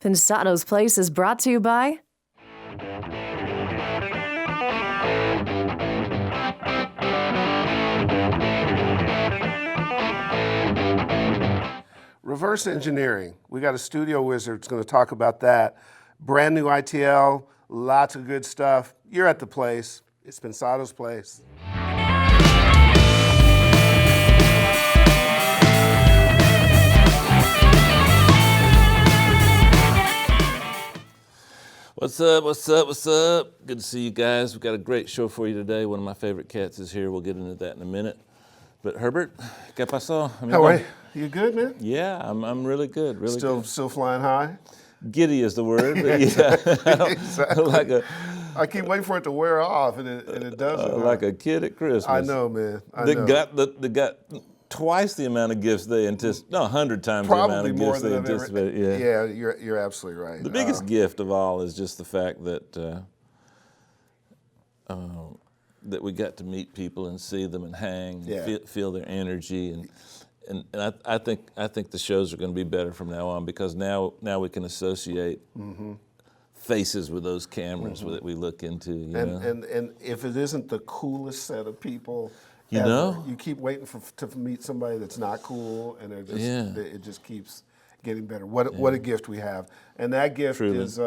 Pensado's Place is brought to you by reverse engineering. We got a studio wizard that's going to talk about that. Brand new ITL, lots of good stuff. You're at the place. It's Pensado's Place. What's up, what's up, what's up? Good to see you guys. We've got a great show for you today. One of my favorite cats is here. We'll get into that in a minute. But Herbert, ¿qué pasó? How are you? You good, man? Yeah, I'm really good, really good. Still flying high? Giddy is the word, but yeah. Exactly. I keep waiting for it to wear off, and it doesn't. Like a kid at Christmas. I know, man. They got twice the amount of gifts they anticipated. No, 100 times the amount of gifts they anticipated. Yeah, you're absolutely right. The biggest gift of all is just the fact that that we got to meet people and see them and hang, and feel their energy, and I think the shows are going to be better from now on, because now we can associate faces with those cameras that we look into. And if it isn't the coolest set of people, you keep waiting to meet somebody that's not cool, and it just keeps getting better. What a gift we have, and that gift is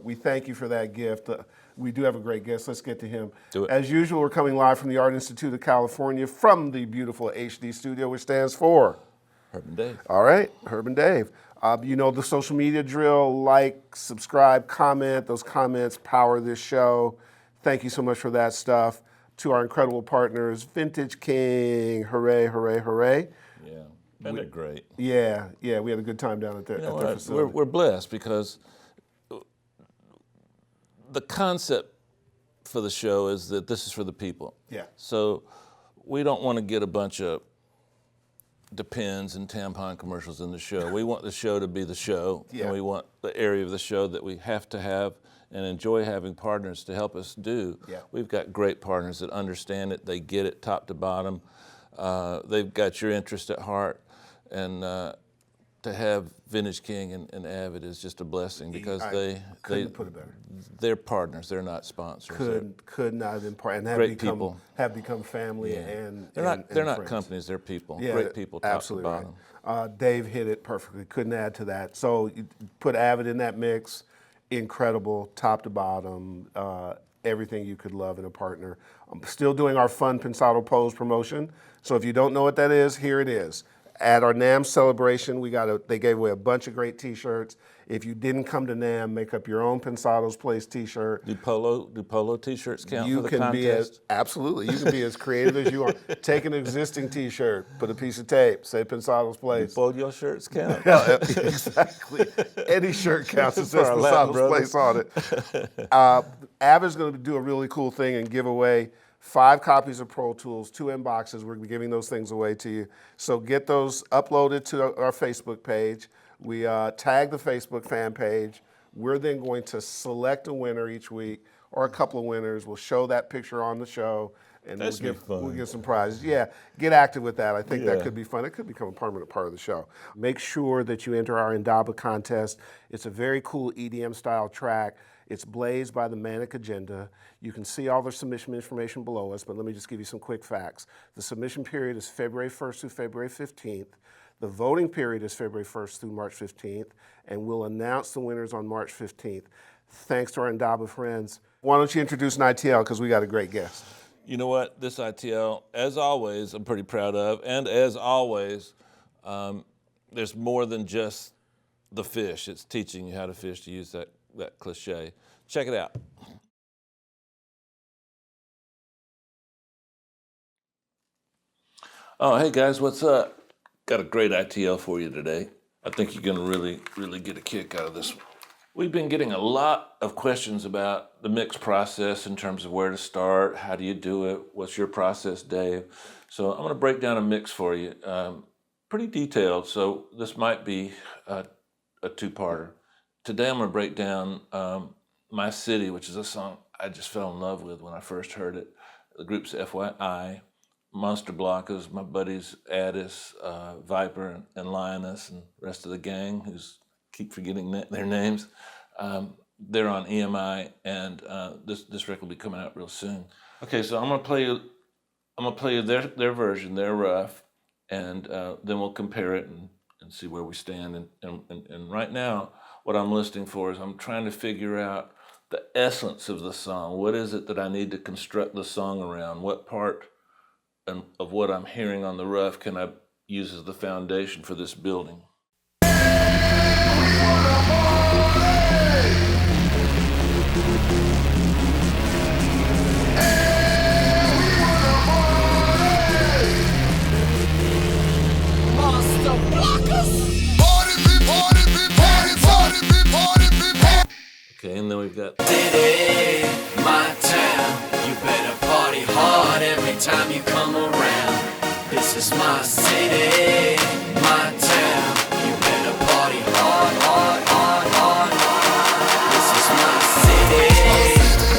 we thank you for that gift. We do have a great guest. Let's get to him. As usual, we're coming live from the Art Institute of California, from the beautiful HD studio, which stands for Herb and Dave. All right, Herb and Dave. You know the social media drill: like, subscribe, comment. Those comments power this show. Thank you so much for that stuff. To our incredible partners, Vintage King, hooray, hooray, hooray. Yeah, and they're great. Yeah, we had a good time down at their facility. We're blessed because the concept for the show is that this is for the people. Yeah. So we don't want to get a bunch of Depends and tampon commercials in the show. We want the show to be the show, and we want the area of the show that we have to have and enjoy having partners to help us do. Yeah. We've got great partners that understand it, they get it top to bottom. They've got your interest at heart, and to have Vintage King and Avid is just a blessing, because couldn't put it better. They're partners, they're not sponsors. Could not have been part, and have become family and they're not friends. Companies, they're people. Yeah, great people, top to bottom. Right. Dave hit it perfectly. Couldn't add to that. So you put Avid in that mix. Incredible, top to bottom, everything you could love in a partner. I'm still doing our fun Pensado Pose promotion. So if you don't know what that is, here it is. At our NAMM celebration, they gave away a bunch of great T-shirts. If you didn't come to NAMM, make up your own Pensado's Place T-shirt. Do polo T-shirts count for the contest? Absolutely. You can be as creative as you want. Take an existing T-shirt, put a piece of tape, say Pensado's Place. Do polo shirts count? Yeah, exactly. Any shirt counts that says Pensado's Place on it. Avid's going to do a really cool thing and give away 5 copies of Pro Tools, 2 inboxes. We're giving those things away to you. So get those uploaded to our Facebook page. We tag the Facebook fan page. We're then going to select a winner each week, or a couple of winners. We'll show that picture on the show, and we'll give some prizes. Yeah, get active with that. I think that could be fun. It could become a permanent part of the show. Make sure that you enter our Indaba contest. It's a very cool EDM-style track. It's blazed by the Manic Agenda. You can see all the submission information below us, but let me just give you some quick facts. The submission period is February 1st through February 15th. The voting period is February 1st through March 15th, and we'll announce the winners on March 15th. Thanks to our Indaba friends. Why don't you introduce an ITL, because we got a great guest. You know what? This ITL, as always, I'm pretty proud of, and as always, there's more than just the fish. It's teaching you how to fish, to use that cliche. Check it out. Oh, hey guys, what's up? Got a great ITL for you today. I think you're gonna really get a kick out of this one. We've been getting a lot of questions about the mix process in terms of where to start, how do you do it, what's your process, Dave? So I'm gonna break down a mix for you. Pretty detailed, so this might be a two-parter. Today I'm going to break down My City, which is a song I just fell in love with when I first heard it. The group's FYI. Monster Block is my buddies Addis, Viper, and Lioness, and the rest of the gang who's keep forgetting their names. They're on EMI, and this record will be coming out real soon. Okay, so I'm gonna play you their version, their rough, and then we'll compare it and see where we stand. And right now, what I'm listening for is I'm trying to figure out the essence of the song. What is it that I need to construct the song around? What part of what I'm hearing on the rough can I use as the foundation for this building? Okay, and then we've got City, my town. You better party hard every time you come around. This is my city, my town. You better party hard, hard, hard, hard, hard. This is my city,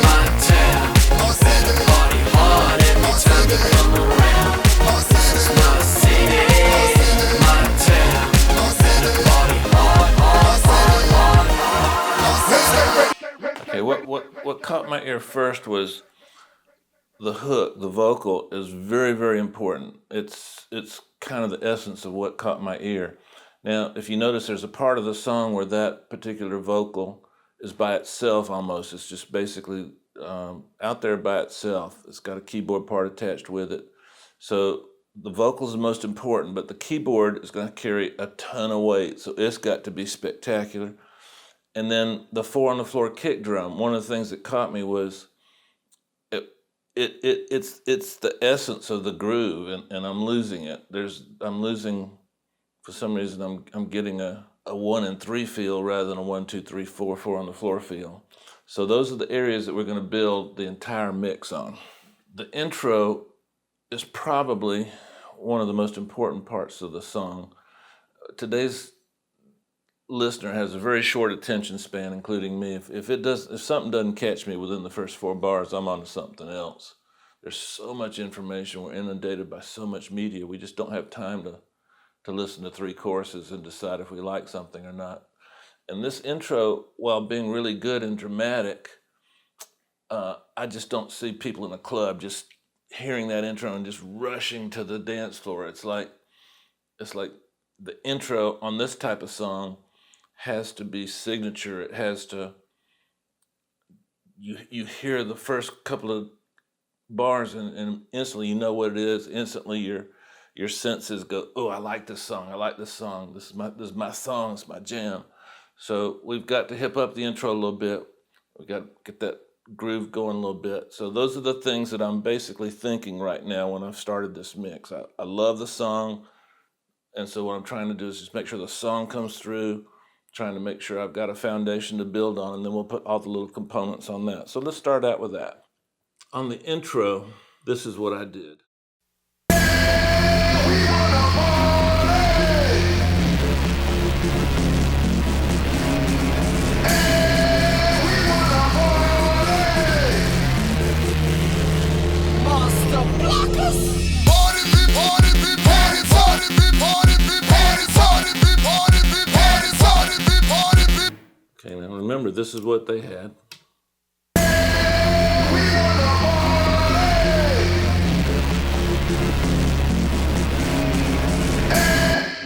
my town. You better party hard every time you come around. This is my city, my town. You better party hard, hard, hard, hard, hard. okay. What caught my ear first was the hook. The vocal is very, very important. It's kind of the essence of what caught my ear. Now, if you notice, there's a part of the song where that particular vocal is by itself almost. It's just basically out there by itself. It's got a keyboard part attached with it. So the vocal is the most important, but the keyboard is going to carry a ton of weight. So it's got to be spectacular. And then the 4-on-the-floor kick drum. One of the things that caught me was it's the essence of the groove, and I'm losing it. I'm losing, for some reason, I'm getting a 1 and 3 feel rather than a 1, 2, 3, 4, 4 on the floor feel. So those are the areas that we're going to build the entire mix on. The intro is probably one of the most important parts of the song. Today's listener has a very short attention span, including me. If something doesn't catch me within the first 4 bars, I'm on to something else. There's so much information. We're inundated by so much media. We just don't have time to listen to 3 choruses and decide if we like something or not. And this intro, while being really good and dramatic, I just don't see people in a club just hearing that intro and just rushing to the dance floor. It's like the intro on this type of song has to be signature. It has to, you hear the first couple of bars and instantly you know what it is. Instantly your senses go, oh, I like this song. I like this song. This is my song. It's my jam. So we've got to hip up the intro a little bit. We've got to get that groove going a little bit. So those are the things that I'm basically thinking right now when I've started this mix. I love the song. And so what I'm trying to do is just make sure the song comes through, trying to make sure I've got a foundation to build on, and then we'll put all the little components on that. So let's start out with that. On the intro, this is what I did. Okay, now remember, this is what they had.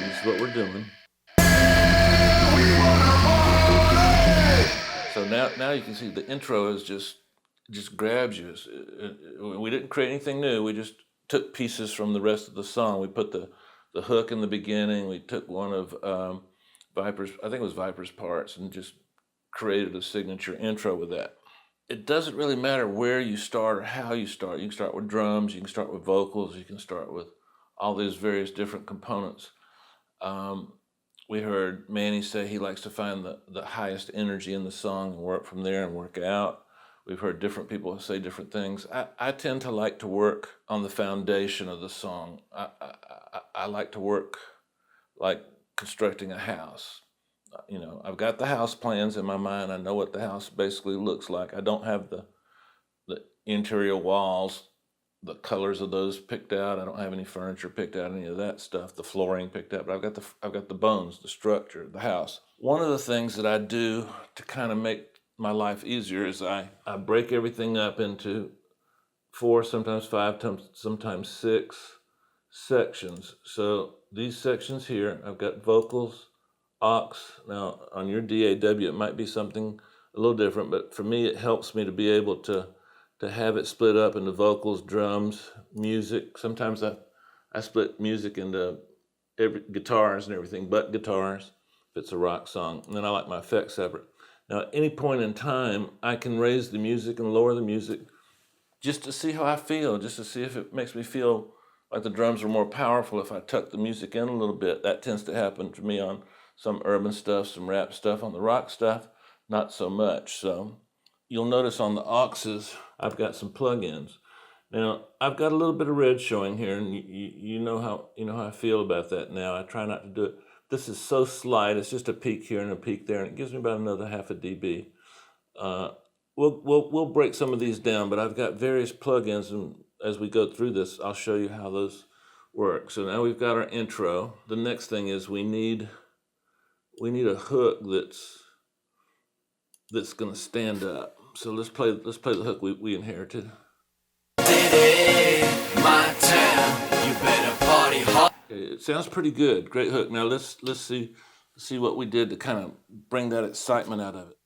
This is what we're doing. So now you can see the intro is just grabs you. We didn't create anything new. We just took pieces from the rest of the song. We put the hook in the beginning. We took one of Viper's, I think it was Viper's parts, and just created a signature intro with that. It doesn't really matter where you start or how you start. You can start with drums, you can start with vocals, you can start with all these various different components. We heard Manny say he likes to find the highest energy in the song and work from there and work out. We've heard different people say different things. I tend to like to work on the foundation of the song. I like to work like constructing a house. You know, I've got the house plans in my mind. I know what the house basically looks like. I don't have the interior walls the colors of those picked out. I don't have any furniture picked out, any of that stuff. The flooring picked out, but I've got the bones, the structure, the house. One of the things that I do to kind of make my life easier is I break everything up into 4, sometimes 5, sometimes 6 sections. So these sections here, I've got vocals, aux. Now on your DAW, it might be something a little different, but for me, it helps me to be able to have it split up into vocals, drums, music. Sometimes I split music into guitars and everything, but guitars, if it's a rock song. And then I like my effects separate. Now, at any point in time, I can raise the music and lower the music just to see how I feel, just to see if it makes me feel like the drums are more powerful if I tuck the music in a little bit. That tends to happen to me on some urban stuff, some rap stuff. On the rock stuff, not so much. So you'll notice on the auxes, I've got some plugins. Now, I've got a little bit of red showing here, and you know how I feel about that now. I try not to do it. This is so slight. It's just a peak here and a peak there, and it gives me about another half a dB. We'll break some of these down, but I've got various plugins, and as we go through this, I'll show you how those work. So now we've got our intro. The next thing is we need a hook that's going to stand up. So let's play the hook we inherited. My town, you better party hard. Okay, it sounds pretty good. Great hook. Now let's see what we did to kind of bring that excitement out of it.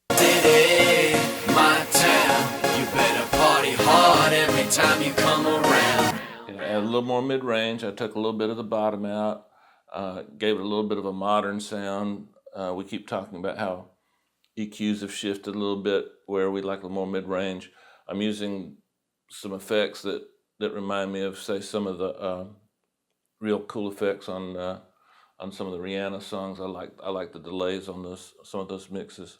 My town, you better party hard every time you come around. Okay, add a little more mid-range. I took a little bit of the bottom out, gave it a little bit of a modern sound. We keep talking about how EQs have shifted a little bit where we like a little more mid-range. I'm using some effects that remind me of, say, some of the real cool effects on some of the Rihanna songs. I like the delays on some of those mixes.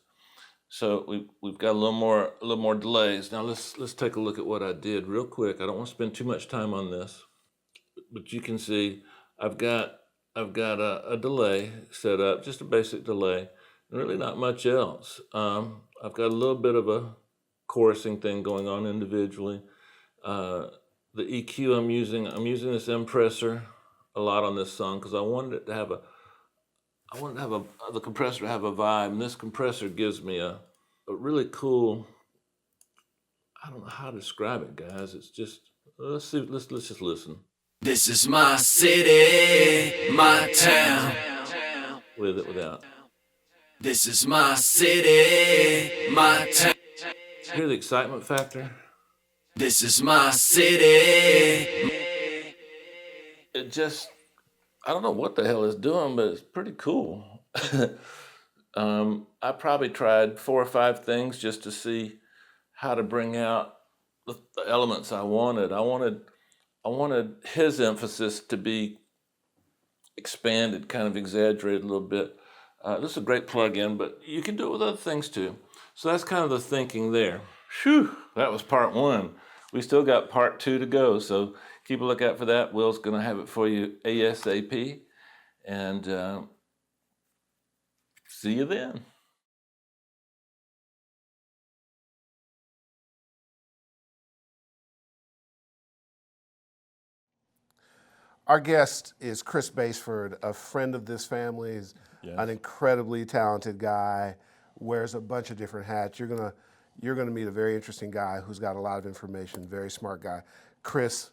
So we've got a little more delays. Now let's take a look at what I did real quick. I don't want to spend too much time on this, but you can see I've got a delay set up, just a basic delay, and really not much else. I've got a little bit of a chorusing thing going on individually. The EQ I'm using this compressor a lot on this song because I wanted the compressor to have a vibe, and this compressor gives me a really cool, I don't know how to describe it, guys. It's just, let's just listen. This is my city, my town. With it, without. This is my city, my town. Hear the excitement factor? This is my city. It just, I don't know what the hell it's doing, but it's pretty cool. I probably tried 4 or 5 things just to see how to bring out the elements I wanted. I wanted his emphasis to be expanded, kind of exaggerated a little bit. This is a great plug-in, but you can do it with other things too. So that's kind of the thinking there. Whew, that was part 1. We still got part 2 to go, so keep a lookout for that. Will's going to have it for you ASAP, and see you then. Our guest is Chris Baseford, a friend of this family. He's an incredibly talented guy, wears a bunch of different hats. You're gonna meet a very interesting guy who's got a lot of information, very smart guy. Chris,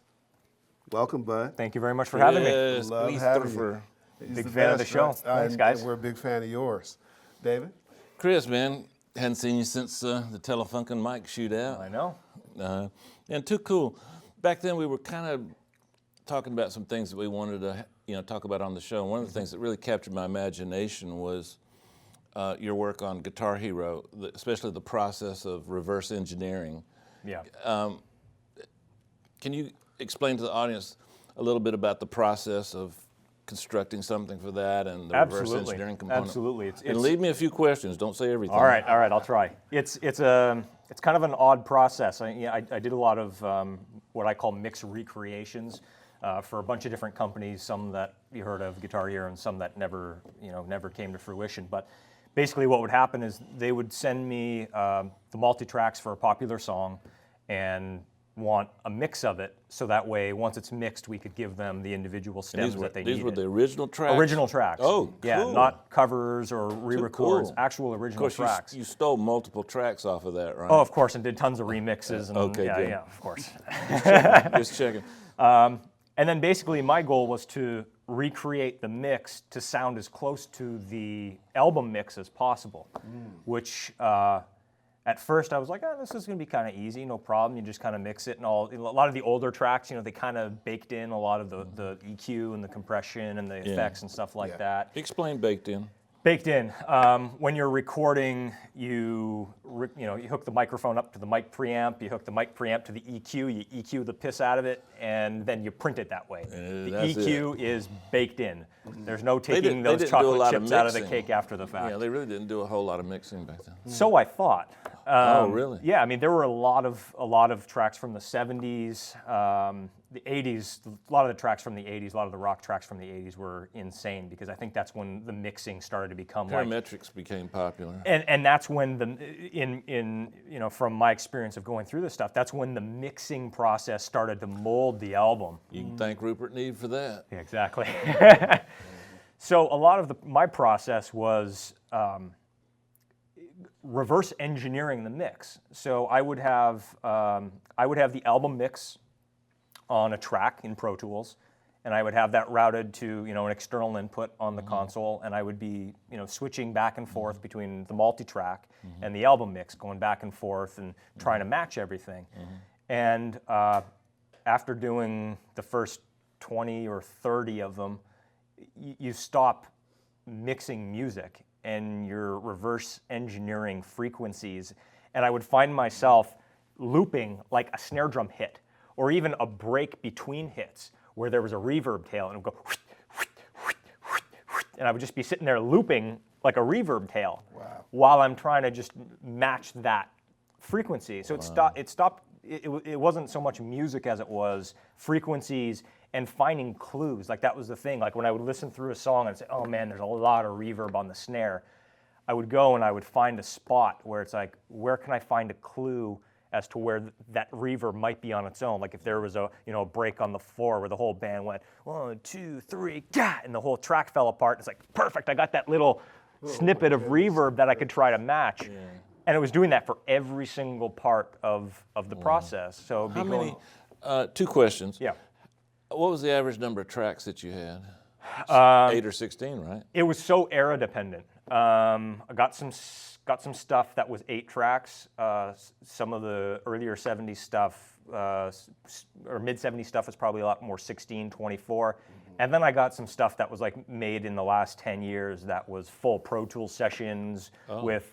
welcome, bud. Thank you very much for having me. Yes, Love please having for you. He's Big the fan of the best, show. right? Thanks, guys. And we're a big fan of yours. David? Chris, man, hadn't seen you since the Telefunken Mike shootout. I know. And too cool. Back then, we were kind of talking about some things that we wanted to, talk about on the show. And one of the things that really captured my imagination was your work on Guitar Hero, especially the process of reverse engineering. Yeah. Can you explain to the audience a little bit about the process of constructing something for that and the reverse engineering component? Absolutely. And leave me a few questions. Don't say everything. All right. I'll try. It's kind of an odd process. I did a lot of what I call mix recreations for a bunch of different companies. Some that you heard of, Guitar Hero, and some that never came to fruition. But basically, what would happen is they would send me the multi-tracks for a popular song, and want a mix of it, so that way once it's mixed, we could give them the individual stems that they needed. These were the original tracks? Original tracks. Oh, yeah, cool. not covers or re-records, Cool. actual original Of tracks. course, you stole multiple tracks off of that, right? Oh, of course, and did tons of remixes. And Okay, good. yeah, of course. Just checking. And then basically my goal was to recreate the mix to sound as close to the album mix as possible, which at first I was like, oh, this is going to be kind of easy, no problem. You just kind of mix it, and a lot of the older tracks, they kind of baked in a lot of the EQ and the compression and the effects and stuff like that. Explain baked in. Baked in. When you're recording, you hook the microphone up to the mic preamp, you hook the mic preamp to the EQ, you EQ the piss out of it, and then you print it that way. The EQ is baked in. There's no taking those chocolate chips out of the cake after the fact. Yeah, they really didn't do a whole lot of mixing back then. So I thought. Oh, really? Yeah, I mean, there were a lot of tracks from the 70s, the 80s. A lot of the tracks from the 80s, a lot of the rock tracks from the 80s were insane, because I think that's when the mixing started to become Parametrics became popular. And that's when from my experience of going through this stuff, that's when the mixing process started to mold the album. You can thank Rupert Neve for that. Yeah, exactly. So a lot of my process was reverse engineering the mix. So I would have the album mix on a track in Pro Tools, and I would have that routed to an external input on the console, and I would be switching back and forth between the multi-track and the album mix, going back and forth and trying to match everything. And after doing the first 20 or 30 of them, you stop mixing music and you're reverse engineering frequencies. And I would find myself looping like a snare drum hit, or even a break between hits where there was a reverb tail, and it would go, and I would just be sitting there looping like a reverb tail while I'm trying to just match that frequency. So it wasn't so much music as it was frequencies and finding clues. Like, that was the thing. Like, when I would listen through a song and say, oh man, there's a lot of reverb on the snare, I would go and I would find a spot where it's like, where can I find a clue as to where that reverb might be on its own? Like, if there was a break on the floor where the whole band went 1, 2, 3, gah, and the whole track fell apart, it's like, perfect, I got that little snippet of reverb that I could try to match. Yeah. And it was doing that for every single part of the process. So how many? 2 questions. Yeah. What was the average number of tracks that you had? 8 or 16, right? It was so era dependent. I got some stuff that was 8 tracks. Some of the earlier 70s stuff, or mid 70s stuff, was probably a lot more 16, 24. And then I got some stuff that was like made in the last 10 years that was full Pro Tools sessions with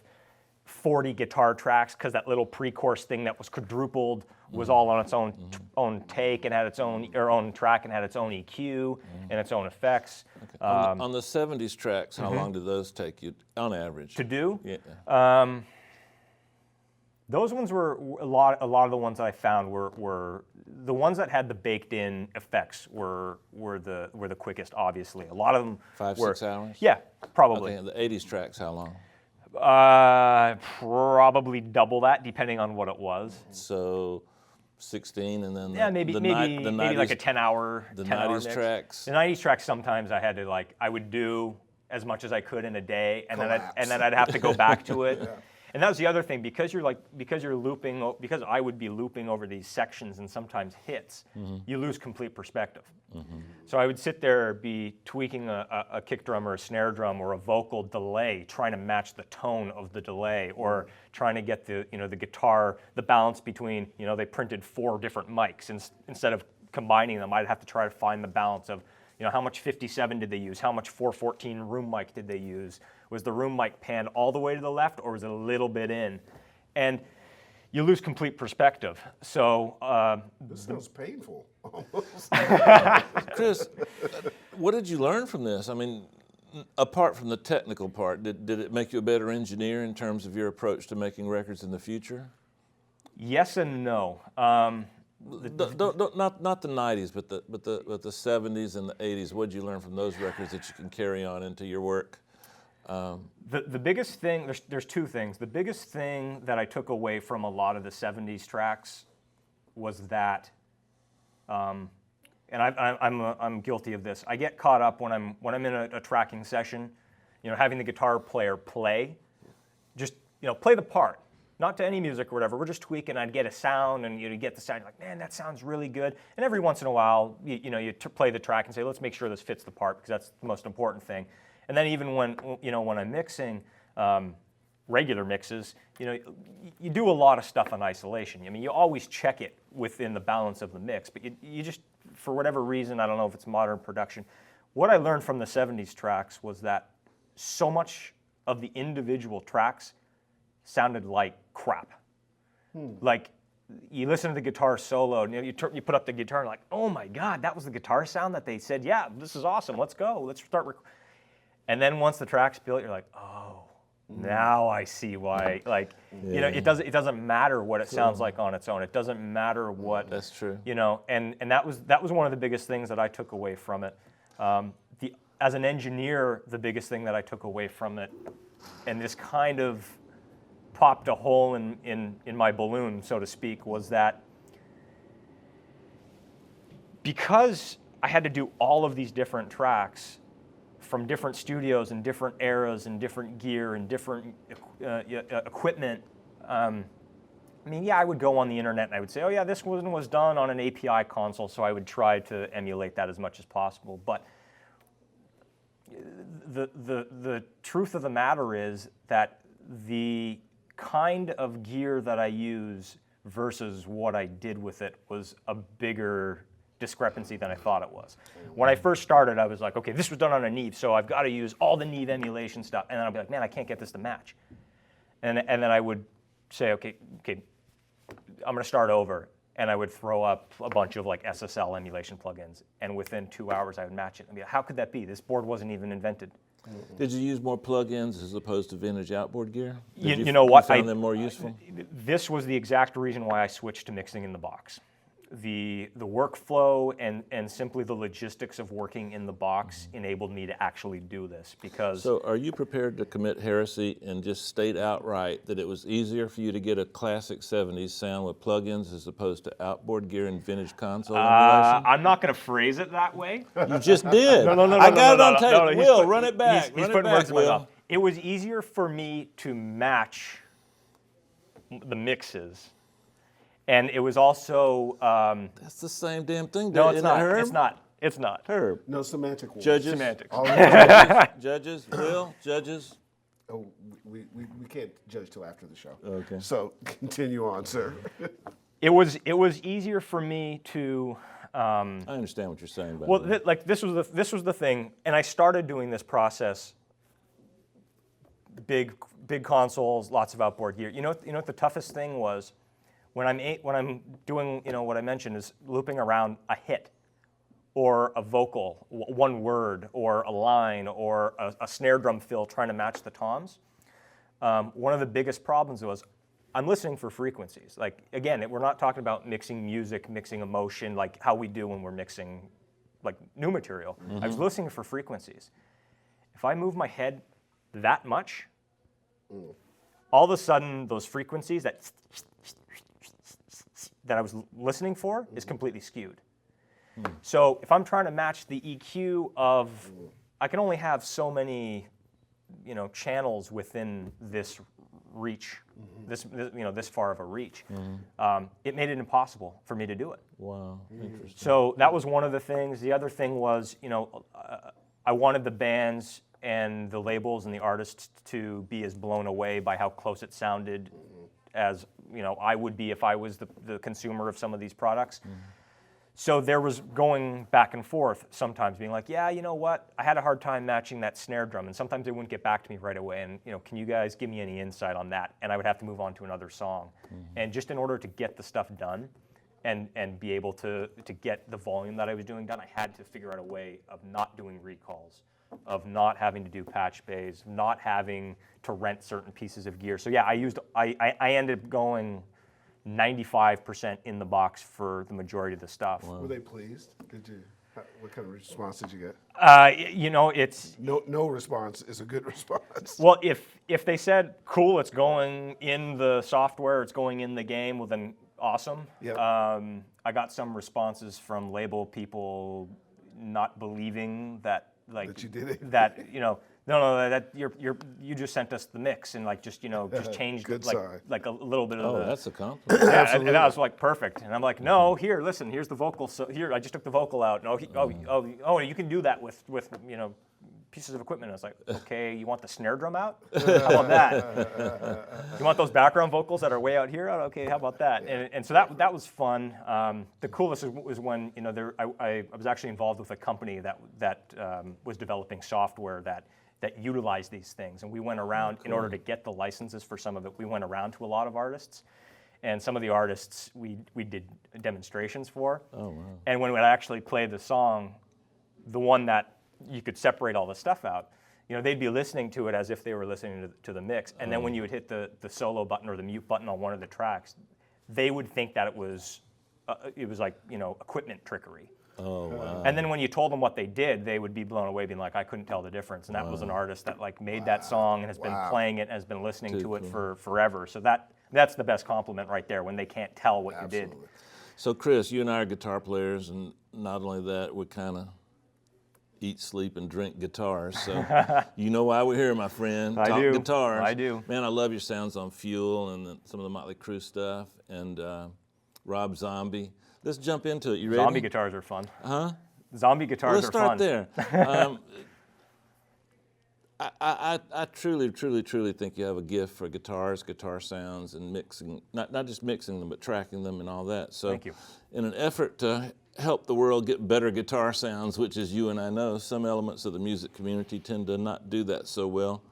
40 guitar tracks, because that little pre-chorus thing that was quadrupled was all on its own take, and had its own track, and had its own EQ and its own effects. Okay. On the 70s tracks, how long did those take you on average? To do? Yeah. Those ones were a lot of the ones that I found were the ones that had the baked in effects were the quickest, obviously. A lot of them 5, were 6 hours? Yeah, probably. Okay, the 80s tracks, how long? Probably double that, depending on what it was. So 16, and then maybe like a 10-hour. The 90s mix. Tracks. The 90s tracks, sometimes I had to I would do as much as I could in a day, and then I'd have to go back to it. And that was the other thing, because I would be looping over these sections and sometimes hits, you lose complete perspective. So I would sit there, be tweaking a kick drum or a snare drum or a vocal delay, trying to match the tone of the delay, or trying to get the guitar, the balance between, they printed 4 different mics, and instead of combining them, I'd have to try to find the balance of, how much 57 did they use? How much 414 room mic did they use? Was the room mic panned all the way to the left, or was it a little bit in? And you lose complete perspective. So this sounds painful. Chris, what did you learn from this? I mean, apart from the technical part, did it make you a better engineer in terms of your approach to making records in the future? Yes and no. Not the 90s, but the 70s and the 80s. What did you learn from those records that you can carry on into your work? The biggest thing, there's 2 things. The biggest thing that I took away from a lot of the 70s tracks was that, and I'm guilty of this. I get caught up when I'm in a tracking session, having the guitar player play, just play the part. Not to any music or whatever. We're just tweaking. I'd get a sound, and you get the sound. You're like, man, that sounds really good. And every once in a while, you play the track and say, let's make sure this fits the part, because that's the most important thing. And then even when I'm mixing regular mixes, you do a lot of stuff on isolation. I mean, you always check it within the balance of the mix, but you just, for whatever reason, I don't know if it's modern production. What I learned from the '70s tracks was that so much of the individual tracks sounded like crap. Like, you listen to the guitar solo, and you put up the guitar, and like, oh my God, that was the guitar sound that they said, yeah, this is awesome, let's go, let's start. And then once the track's built, you're like, oh, now I see why. Like, it doesn't matter what it sounds like on its own. It doesn't matter what. That's true. And that was one of the biggest things that I took away from it. As an engineer, the biggest thing that I took away from it, and this kind of popped a hole in my balloon, so to speak, was that because I had to do all of these different tracks from different studios and different eras and different gear and different equipment, I would go on the internet and I would say, oh yeah, this one was done on an API console, so I would try to emulate that as much as possible. But the truth of the matter is that the kind of gear that I use versus what I did with it was a bigger discrepancy than I thought it was. When I first started, I was like, okay, this was done on a Neve, so I've got to use all the Neve emulation stuff. And then I'll be like, man, I can't get this to match. And then I would say, okay, I'm going to start over. And I would throw up a bunch of like SSL emulation plugins. And within 2 hours, I would match it. I mean, how could that be? This board wasn't even invented. Did you use more plugins as opposed to vintage outboard gear? You know what? You found them more useful? This was the exact reason why I switched to mixing in the box. The workflow and simply the logistics of working in the box enabled me to actually do this, because... So are you prepared to commit heresy and just state outright that it was easier for you to get a classic 70s sound with plugins as opposed to outboard gear and vintage console emulation? I'm not going to phrase it that way. You just did. No, I got it on tape. Will, run it back. He's putting words in my mouth. It was easier for me to match the mixes. And it was also... That's the same damn thing. No, it's not. Herb? It's not. Herb. No semantic wars. Judges. Semantics. Judges. Will. Judges. Oh, we can't judge till after the show. Okay. So continue on, sir. It was easier for me to... I understand what you're saying. Well, this was the thing, and I started doing this process. Big consoles, lots of outboard gear. You know what the toughest thing was? When I'm doing, what I mentioned is looping around a hit, or a vocal, one word, or a line, or a snare drum fill trying to match the toms. One of the biggest problems was I'm listening for frequencies. Like, again, we're not talking about mixing music, mixing emotion, like how we do when we're mixing like new material. I was listening for frequencies. If I move my head that much, all of a sudden those frequencies that I was listening for is completely skewed. So if I'm trying to match the EQ of, I can only have so many, channels within this reach, this far of a reach. It made it impossible for me to do it. Wow, interesting. So that was one of the things. The other thing was, I wanted the bands and the labels and the artists to be as blown away by how close it sounded as I would be if I was the consumer of some of these products. So there was going back and forth sometimes, being like, yeah, you know what? I had a hard time matching that snare drum, and sometimes they wouldn't get back to me right away. And can you guys give me any insight on that? And I would have to move on to another song. And just in order to get the stuff done, and be able to get the volume that I was doing done, I had to figure out a way of not doing recalls, of not having to do patch bays, not having to rent certain pieces of gear. So yeah, I ended up going 95% in the box for the majority of the stuff. Were they pleased? What kind of response did you get? It's no response is a good response. Well, if they said, cool, it's going in the software, it's going in the game, well then awesome. Yep. I got some responses from label people not believing that, like, That you did it. that, you know, no, that you just sent us the mix and, like, just, you know, just changed Good like sign. like a little bit of Oh, the. that's a compliment. Yeah, and that was like perfect. And I'm like, no, here, listen, here's the vocal. So here, I just took the vocal out. No, you can do that with you know, pieces of equipment. I was like, okay, you want the snare drum out? How about that? You want those background vocals that are way out here? Oh, okay, how about that? And so that was fun. The coolest was when, you know, I was actually involved with a company that was developing software that utilized these things, and we went around in order to get the licenses for some of it. We went around to a lot of artists, and some of the artists we did demonstrations for. Oh wow! And when we actually played the song, the one that you could separate all the stuff out, you know, they'd be listening to it as if they were listening to the mix, and then when you would hit the solo button or the mute button on one of the tracks, they would think that it was like, you know, equipment trickery. Oh, wow. And then when you told them what they did, they would be blown away, being like, I couldn't tell the difference. And that was an artist that, like, made that song and has been playing it and has been listening to it for forever. So that's the best compliment right there, when they can't tell what you did. So, Chris, you and I are guitar players, and not only that, we kind of eat, sleep, and drink guitars. So you know why we're here, my friend. I Talk do. guitars. I do. Man, I love your sounds on Fuel and some of the Motley Crue stuff, and Rob Zombie. Let's jump into it. You ready? Zombie guitars are fun. Huh? Zombie guitars Let's are fun. start there. I truly think you have a gift for guitars, guitar sounds, and mixing, not just mixing them, but tracking them and all that. So Thank you. In an effort to help the world get better guitar sounds, which, as you and I know, some elements of the music community tend to not do that so well.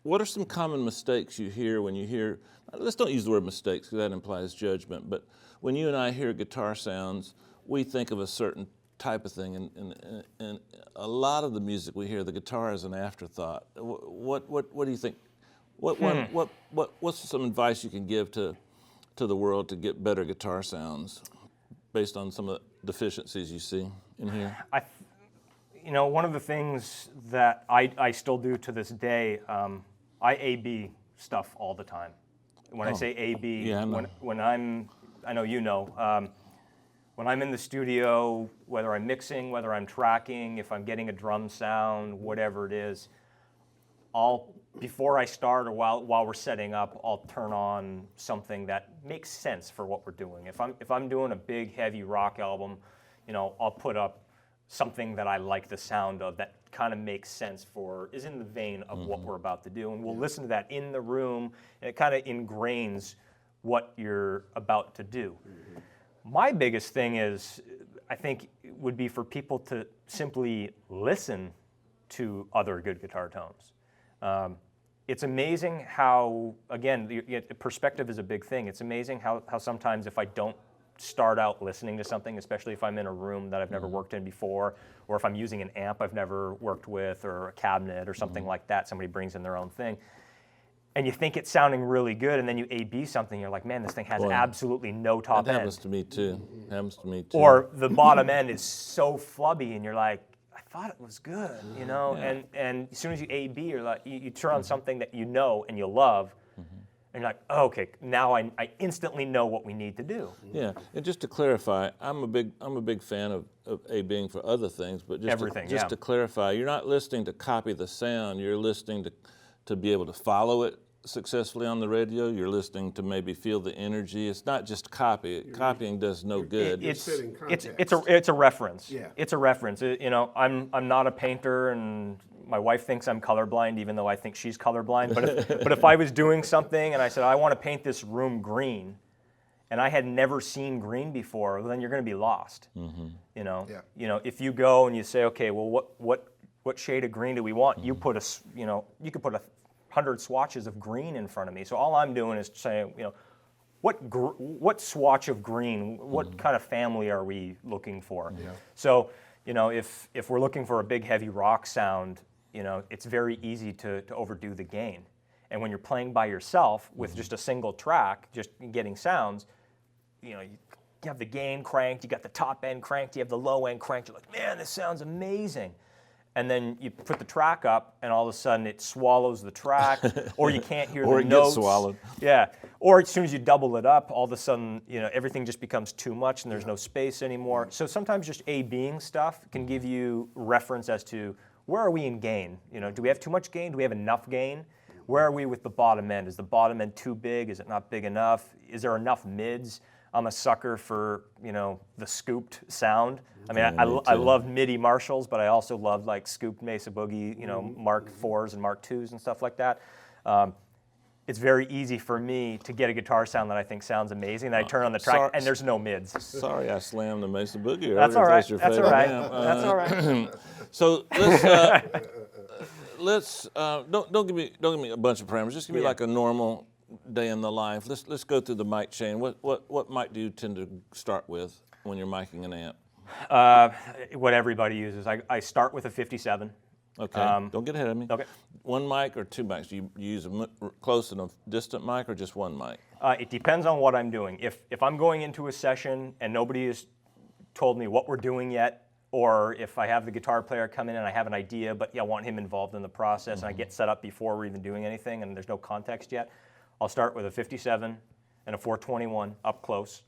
What are some common mistakes you hear when you hear, let's don't use the word mistakes because that implies judgment, but when you and I hear guitar sounds, we think of a certain type of thing, and a lot of the music we hear, the guitar is an afterthought. What do you think? What's some advice you can give to the world to get better guitar sounds based on some of the deficiencies you see in here? You know, one of the things that I still do to this day, I A/B stuff all the time. When I say A/B, yeah, I know. I know you know, when I'm in the studio, whether I'm mixing, whether I'm tracking, if I'm getting a drum sound, whatever it is, before I start or while we're setting up, I'll turn on something that makes sense for what we're doing. If I'm doing a big heavy rock album, you know, I'll put up something that I like the sound of that kind of makes sense is in the vein of what we're about to do, and we'll listen to that in the room, and it kind of ingrains what you're about to do. My biggest thing I think, would be for people to simply listen to other good guitar tones. It's amazing how, again, perspective is a big thing. It's amazing how sometimes if I don't start out listening to something, especially if I'm in a room that I've never worked in before, or if I'm using an amp I've never worked with, or a cabinet or something like that, somebody brings in their own thing, and you think it's sounding really good, and then you A/B something, you're like, man, this thing has absolutely no top That end. happens to me too. Or the bottom end is so flubby, and you're like, I thought it was good, you know? Yeah. And as soon as you A/B, you're like, you turn on something that you know and you love, and you're like, oh, okay, now I instantly know what we need to do. Yeah, and just to clarify, I'm a big fan of A/Bing for other things, but just to clarify, you're not listening to copy the sound. You're listening to be able to follow it successfully on the radio. You're listening to maybe feel the energy. It's not just copy. Copying does no good. It's a reference. Yeah. It's a reference. You know, I'm not a painter, and my wife thinks I'm colorblind, even though I think she's colorblind. But if I was doing something and I said, I want to paint this room green, and I had never seen green before, well, then you're going to be lost. You know. Yeah. You know, if you go and you say, okay, well, what shade of green do we want? You could put 100 swatches of green in front of me. So all I'm doing is saying, you know, what swatch of green, what kind of family are we looking for? Yeah. So, you know, if we're looking for a big heavy rock sound, you know, it's very easy to overdo the gain. And when you're playing by yourself with just a single track, just getting sounds, you know, you have the gain cranked, you got the top end cranked, you have the low end cranked, you're like, man, this sounds amazing. and then you put the track up, and all of a sudden it swallows the track, or you can't hear Or the it notes. gets swallowed. Yeah, or as soon as you double it up, all of a sudden, everything just becomes too much, and there's no space anymore. So sometimes just A/Bing stuff can give you reference as to where are we in gain. Do we have too much gain? Do we have enough gain? Where are we with the bottom end? Is the bottom end too big? Is it not big enough? Is there enough mids? I'm a sucker for, the scooped sound. I mean, I love MIDI Marshalls, but I also love like scooped Mesa Boogie, Mark IVs and Mark IIs and stuff like that. It's very easy for me to get a guitar sound that I think sounds amazing. Then I turn on the track and there's no mids. Sorry, I slammed the Mesa Boogie. That's all right. Your That's all favorite right. amp. That's all right. So let's don't give me a bunch of parameters. Just give me like a normal day in the life. Let's go through the mic chain. What mic do you tend to start with when you're miking an amp? What everybody uses. I start with a 57. Okay. Don't get ahead of me. Okay. One mic or two mics? Do you use a close and a distant mic or just one mic? It depends on what I'm doing. If I'm going into a session and nobody has told me what we're doing yet, or if I have the guitar player come in and I have an idea, but I want him involved in the process, and I get set up before we're even doing anything, and there's no context yet, I'll start with a 57 and a 421 up close.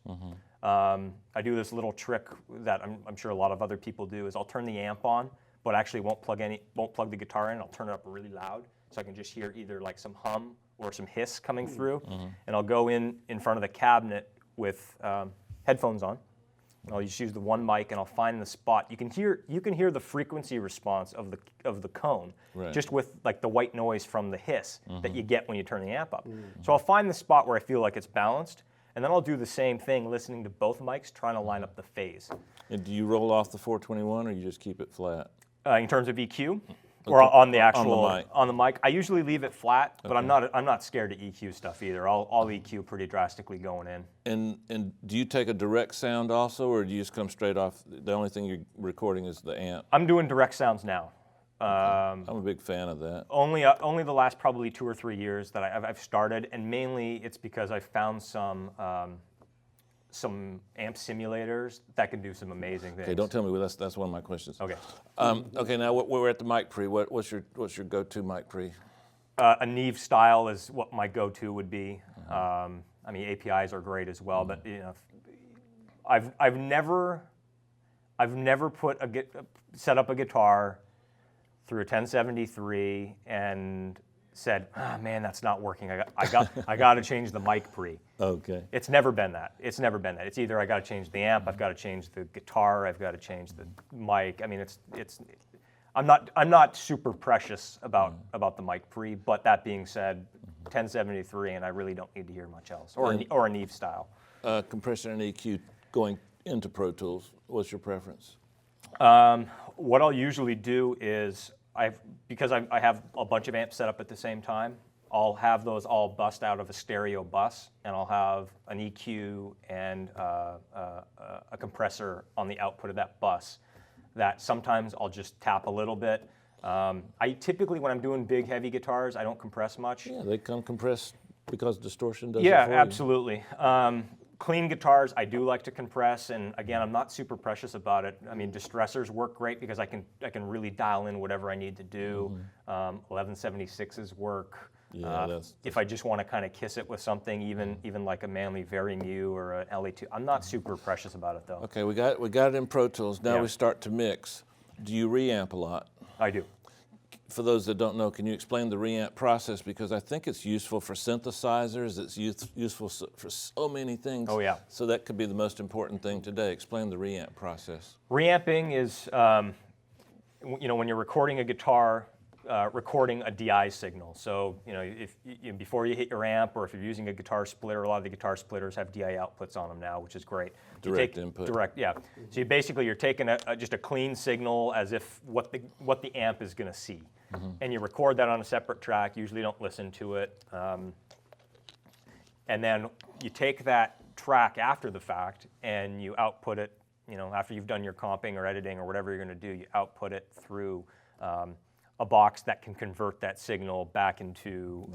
I do this little trick that I'm sure a lot of other people do, is I'll turn the amp on, but actually won't plug the guitar in. I'll turn it up really loud so I can just hear either like some hum or some hiss coming through. And I'll go in front of the cabinet with headphones on. I'll just use the one mic and I'll find the spot. You can hear the frequency response of the cone, just with like the white noise from the hiss that you get when you turn the amp up. So I'll find the spot where I feel like it's balanced, and then I'll do the same thing, listening to both mics, trying to line up the phase. And do you roll off the 421 or you just keep it flat? In terms of EQ, or on the actual on the mic. I usually leave it flat, but I'm not scared to EQ stuff either. I'll EQ pretty drastically going in. And do you take a direct sound also, or do you just come straight off? The only thing you're recording is the amp. I'm doing direct sounds now. I'm a big fan of that. Only the last probably 2 or 3 years that I've started, and mainly it's because I've found some amp simulators that can do some amazing things. Okay, don't tell me. That's one of my questions. Okay. Okay, now we're at the mic pre. What's your go-to mic pre? A Neve style is what my go-to would be. I mean, APIs are great as well, but I've never set up a guitar through a 1073 and said, man, that's not working. I got to change the mic pre. Okay. It's never been that. It's either I got to change the amp, I've got to change the guitar, I've got to change the mic. I mean, I'm not super precious about the mic pre. But that being said, 1073, and I really don't need to hear much else, or a Neve style. Compression and EQ going into Pro Tools. What's your preference? What I'll usually do is, because I have a bunch of amps set up at the same time, I'll have those all bust out of a stereo bus, and I'll have an EQ and a compressor on the output of that bus that sometimes I'll just tap a little bit. I typically, when I'm doing big, heavy guitars, I don't compress much. Yeah, they come compressed because distortion does Yeah, it for you. absolutely. Clean guitars, I do like to compress, and again, I'm not super precious about it. I mean, distressors work great because I can really dial in whatever I need to do. 1176s work. Yeah, if I just want to kind of kiss it with something, even like a Manley Very Mu or an LA2, I'm not super precious about it though. Okay, we got it in Pro Tools. Now Yeah. we start to mix. Do you reamp a lot? I do. For those that don't know, can you explain the reamp process? Because I think it's useful for synthesizers. It's useful for so many things. Oh, yeah. So that could be the most important thing today. Explain the reamp process. Reamping is, when you're recording a guitar, recording a DI signal. So, if before you hit your amp, or if you're using a guitar splitter, a lot of the guitar splitters have DI outputs on them now, which is great. Direct input. Direct, yeah. So you're taking just a clean signal as if what the amp is going to see, and you record that on a separate track. Usually don't listen to it, and then you take that track after the fact and you output it. After you've done your comping or editing or whatever you're going to do, you output it through a box that can convert that signal back into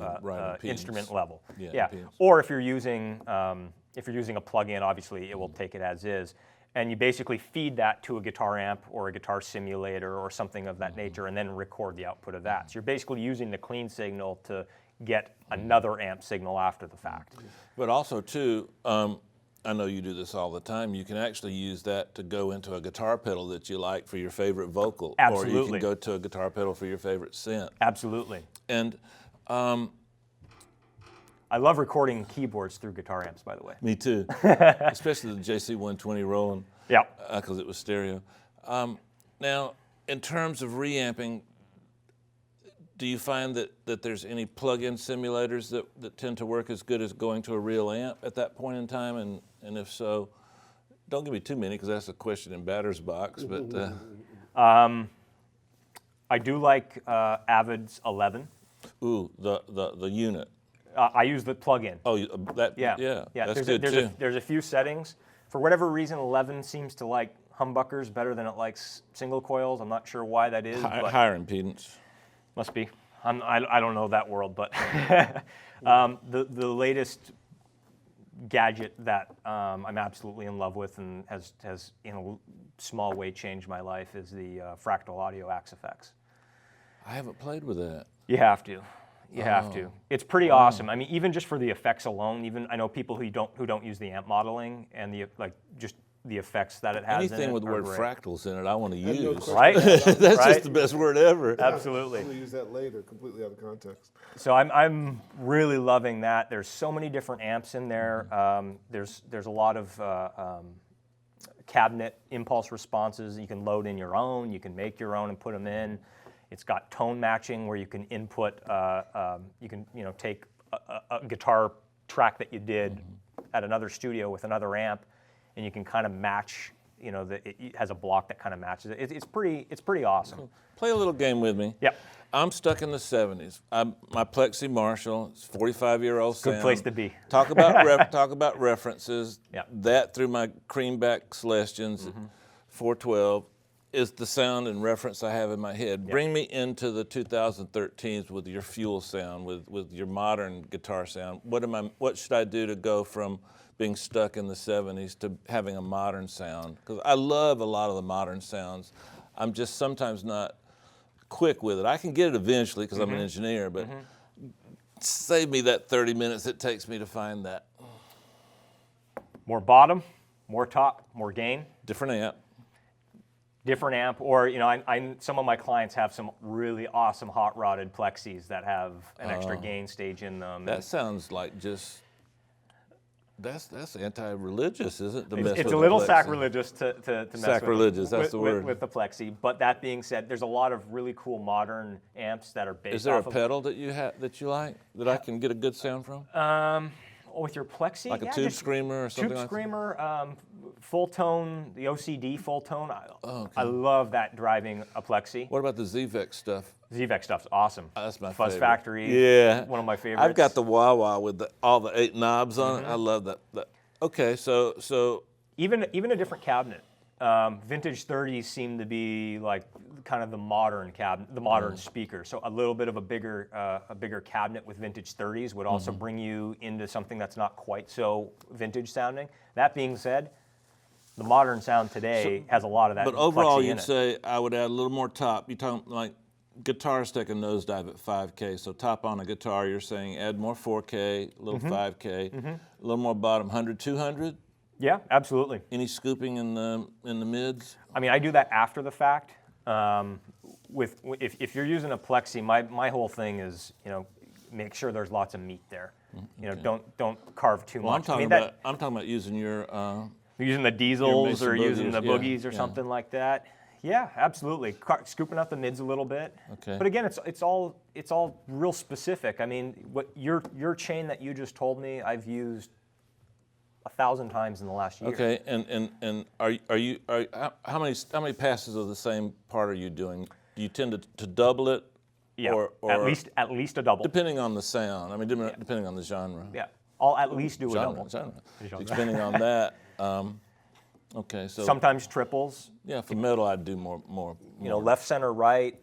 instrument level. Yeah. Or if you're using a plug-in, obviously it will take it as is. and you basically feed that to a guitar amp or a guitar simulator or something of that nature, and then record the output of that. So you're basically using the clean signal to get another amp signal after the fact. But also too, I know you do this all the time, you can actually use that to go into a guitar pedal that you like for your favorite vocal. Absolutely. Or you can go to a guitar pedal for your favorite synth. Absolutely. And I love recording keyboards through guitar amps, by the way. me too, especially the JC120 Roland. Yeah. Because it was stereo. Now, in terms of reamping, do you find that there's any plug-in simulators that tend to work as good as going to a real amp at that point in time? And if so, don't give me too many because that's a question in batter's box. But I do like Avid's 11. ooh, the unit. I use the plug-in. Oh, that Yeah. That's There's good too. there's a few settings. For whatever reason, 11 seems to like humbuckers better than it likes single coils. I'm not sure why that is. But Higher impedance. must be. I don't know that world, but the latest gadget that I'm absolutely in love with and has in a small way changed my life is the Fractal Audio Axe Effects. I haven't played with that. You have to. You have to. It's pretty awesome. I mean, even just for the effects alone, even I know people who don't use the amp modeling and just the effects that it has. Anything in it with the are word great. fractals in it, I want to no use. question. Right? That's Right? just the best word ever. Absolutely. We'll use that later, completely out of context. So I'm really loving that. There's so many different amps in there. There's a lot of cabinet impulse responses. You can load in your own. You can make your own and put them in. It's got tone matching where you can input. You can take a guitar track that you did at another studio with another amp, and you can kind of match. It has a block that kind of matches it. It's pretty awesome. Play a little game with me. Yep. I'm stuck in the 70s. My Plexi Marshall, it's 45-year-old sound. Good place to be. Talk about references. Yep. That through my Creamback Celestions, 412, is the sound and reference I have in my head. Yep. Bring me into the 2013s with your fuel sound, with your modern guitar sound. What should I do to go from being stuck in the 70s to having a modern sound? Because I love a lot of the modern sounds. I'm just sometimes not quick with it. I can get it eventually because I'm an engineer, but save me that 30 minutes it takes me to find that. More bottom, more top, more gain. Different amp. Different amp, or some of my clients have some really awesome hot rodded plexis that have an extra gain stage in them. That sounds like just that's anti-religious, isn't it? It's a little sacrilegious to mess Sacrilegious, that's the word. with the plexi. But that being said, there's a lot of really cool modern amps that are based. Is there off a of, pedal that you like that I can get a good sound from? with your plexi, Like a yeah, tube just screamer or something tube like that? screamer, full tone, the OCD full tone. okay. I love that driving a plexi. What about the ZVEX stuff? ZVEX stuff's awesome. That's my Fuzz favorite. Factory. Yeah. One of my favorites. I've got the wah-wah with all the 8 knobs on it. I love that. Okay, so Even a different cabinet. Vintage 30s seem to be like kind of the modern cabinet, the modern speaker. So a little bit of a bigger cabinet with vintage 30s would also bring you into something that's not quite so vintage sounding. That being said, the modern sound today has a lot of that. but overall plexi in you'd it. say I would add a little more top. You're talking like guitars take a nosedive at 5K. So top on a guitar, you're saying add more 4K, a little 5K, a little more bottom, 100, 200. Yeah, absolutely. Any scooping in the mids? I mean, I do that after the fact. If you're using a plexi, my whole thing is make sure there's lots of meat there. Don't carve too Well, much. I'm talking about using your. You're using the diesels Mason or using the boogies, boogies or yeah. something like that. Yeah, absolutely. Scooping out the mids a little bit. Okay. But again, it's all real specific. I mean, what your chain that you just told me, I've used 1,000 times in the last year. Okay, and how many passes of the same part are you doing? Do you tend to double it? Yeah, Or at least a double. depending on the sound. I mean, depending on the genre. Yeah, I'll at least do a Genre. double. Depending on that. Okay, so Sometimes triples. yeah, for metal I'd do more. You know, left, center, right.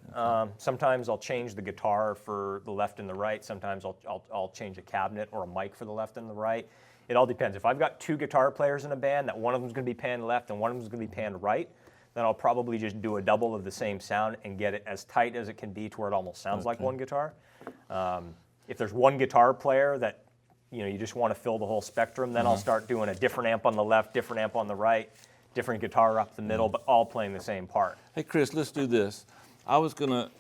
Sometimes I'll change the guitar for the left and the right. Sometimes I'll change a cabinet or a mic for the left and the right. It all depends. If I've got 2 guitar players in a band, that one of them's going to be panned left and one of them's going to be panned right, then I'll probably just do a double of the same sound and get it as tight as it can be to where it almost sounds like one guitar. If there's one guitar player that you just want to fill the whole spectrum, then I'll start doing a different amp on the left, different amp on the right, different guitar up the middle, but all playing the same part. Hey Chris, let's do this. I was gonna